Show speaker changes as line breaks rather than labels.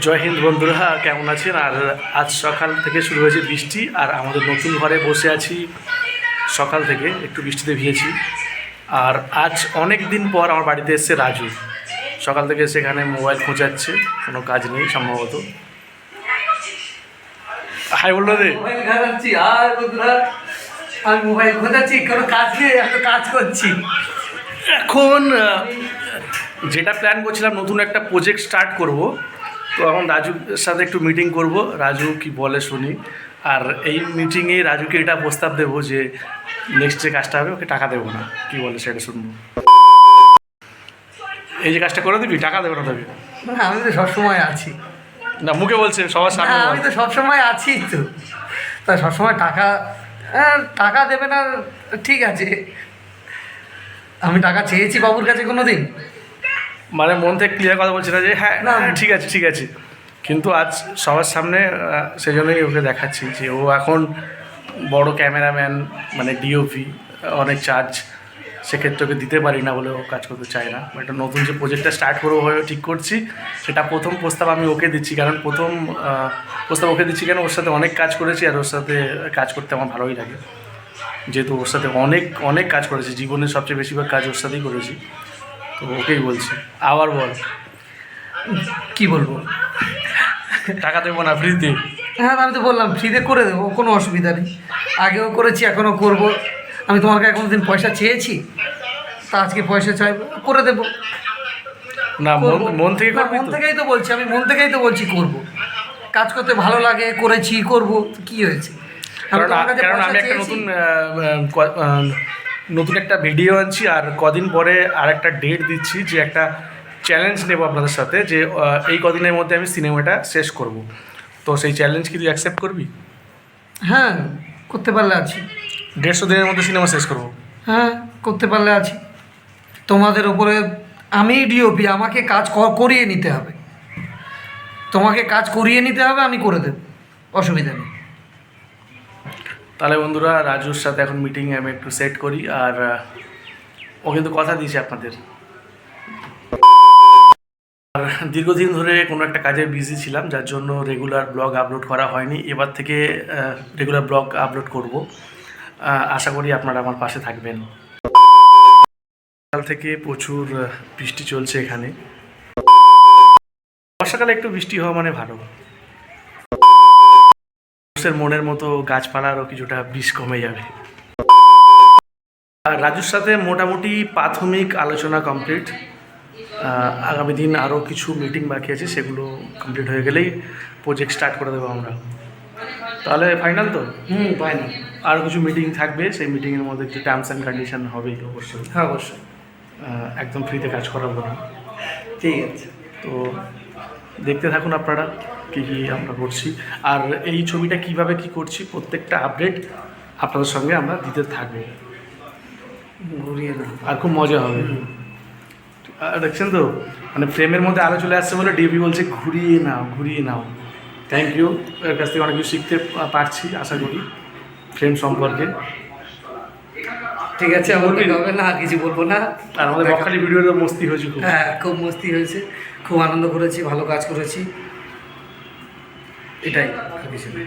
জয় হিন্দ বন্ধুরা, কেমন আছেন? আর আজ সকাল থেকে শুরু হয়েছে বৃষ্টি, আর আমাদের নতুন ঘরে বসে আছি। সকাল থেকে একটু বৃষ্টিতে ভিজেছি। আর আজ অনেক দিন পর আমার বাড়িতে এসছে রাজু। সকাল থেকে সেখানে মোবাইল খোঁজাচ্ছে, কোনো কাজ নেই সম্ভবত। হাই বললো রে।
মোবাইল ঘাটাচ্ছি আর বন্ধুরা, আমি মোবাইল খোঁজাচ্ছি, কোনো কাজ নেই, আমি কাজ করছি।
এখন যেটা প্ল্যান করছিলাম, নতুন একটা প্রজেক্ট স্টার্ট করব। তো এখন রাজুর সাথে একটু মিটিং করব, রাজু কি বলে শুনি। আর এই মিটিংয়ে রাজুকে এটা প্রস্তাব দেবো যে নেক্সট যে কাজটা হবে ওকে টাকা দেবো না, কি বলে সেটা শুনবো। এই যে কাজটা করে দিবি, টাকা দেবো না তবে?
আমি তো সবসময় আছি।
না, মুখে বলছে, সবার সামনে
আমি তো সবসময় আছি, তো তাই সবসময় টাকা দেবে না, ঠিক আছে। আমি টাকা চেয়েছি বাবুর কাছে কোনো দিন?
মানে মন থেকে ক্লিয়ার কথা বলছে না যে হ্যাঁ
না,
ঠিক আছে ঠিক আছে, কিন্তু আজ সবার সামনে সেই জন্যই ওকে দেখাচ্ছি যে ও এখন বড় ক্যামেরাম্যান, মানে ডিওপি, অনেক চার্জ, সেক্ষেত্রে ওকে দিতে পারি না বলে ও কাজ করতে চায় না। একটা নতুন যে প্রজেক্টটা স্টার্ট করবো হয়ে ঠিক করছি, সেটা প্রথম প্রস্তাব আমি ওকে দিচ্ছি। কারণ প্রথম প্রস্তাব ওকে দিচ্ছি কেন, ওর সাথে অনেক কাজ করেছি, আর ওর সাথে কাজ করতে আমার ভালোই লাগে, যেহেতু ওর সাথে অনেক অনেক কাজ করেছি, জীবনের সবচেয়ে বেশিরভাগ কাজ ওর সাথেই করেছি। তো ওকেই বলছি। আবার বল,
কি বলবো?
টাকা দেবো না, ফ্রিতে?
হ্যাঁ, আমি তো বললাম ফ্রিতে করে দেবো, কোনো অসুবিধা নেই। আগেও করেছি, এখনও করব। আমি তোমার কাছে কোনো দিন পয়সা চেয়েছি? তা আজকে পয়সা চাইবো, করে দেবো।
না, মন থেকে
না,
করবি
মন
তো?
থেকেই তো বলছি, আমি মন থেকেই তো বলছি করব। কাজ করতে ভালো লাগে, করেছি, করব, কি হয়েছে?
কারণ আমি একটা নতুন একটা ভিডিও আনছি, আর কদিন পরে আর একটা ডেট দিচ্ছি, যে একটা চ্যালেঞ্জ নেব আপনাদের সাথে, যে এই কদিনের মধ্যে আমি সিনেমাটা শেষ করব। তো সেই চ্যালেঞ্জ কি তুই অ্যাকসেপ্ট করবি?
হ্যাঁ, করতে পারলে আছি।
150 দিনের মধ্যে সিনেমা শেষ করব।
হ্যাঁ, করতে পারলে আছি। তোমাদের ওপরে আমি ডিওপি, আমাকে কাজ করিয়ে নিতে হবে। তোমাকে কাজ করিয়ে নিতে হবে, আমি করে দেব, অসুবিধা নেই।
তাহলে বন্ধুরা, রাজুর সাথে এখন মিটিং আমি একটু সেট করি। আর ও কিন্তু কথা দিয়েছে আপনাদের। আর দীর্ঘদিন ধরে কোনো একটা কাজে বিজি ছিলাম, যার জন্য রেগুলার ব্লগ আপলোড করা হয়নি। এবার থেকে রেগুলার ব্লগ আপলোড করব। আশা করি আপনারা আমার পাশে থাকবেন। সকাল থেকে প্রচুর বৃষ্টি চলছে এখানে। বর্ষাকালে একটু বৃষ্টি হওয়া মানে ভালো। মানুষের মনের মতো গাছপালারও কিছুটা বিষ কমে যাবে। আর রাজুর সাথে মোটামুটি প্রাথমিক আলোচনা কমপ্লিট। আগামী দিন আরও কিছু মিটিং বাকি আছে, সেগুলো কমপ্লিট হয়ে গেলেই প্রজেক্ট স্টার্ট করে দেবো আমরা। তাহলে ফাইনাল তো?
ফাইনাল।
আরও কিছু মিটিং থাকবে, সেই মিটিংয়ের মধ্যে কিছু টার্মস অ্যান্ড কন্ডিশন হবেই অবশ্যই।
হ্যাঁ, অবশ্যই।
একদম ফ্রিতে কাজ করাবো না।
ঠিক আছে।
তো দেখতে থাকুন আপনারা কী কী আমরা করছি, আর এই ছবিটা কিভাবে কি করছি প্রত্যেকটা আপডেট আপনাদের সঙ্গে আমরা দিতে থাকবো।
ঘুরিয়ে দাও।
আর খুব মজা হবে। আর দেখছেন তো, মানে ফ্রেমের মধ্যে আলো চলে আসছে বলে ডিবি বলছে ঘুরিয়ে নাও ঘুরিয়ে নাও। থ্যাংক ইউ, এর কাছ থেকে অনেক কিছু শিখতে পারছি আশা করি ফ্রেম সম্পর্কে।
ঠিক আছে, আমাকে হবে না, আর কিছু বলবো না।
আর আমাদের বকখালি ভিডিওতে মস্তি হয়েছে খুব।
হ্যাঁ, খুব মস্তি হয়েছে, খুব আনন্দ করেছি, ভালো কাজ করেছি, এটাই, আর কিছু নেই।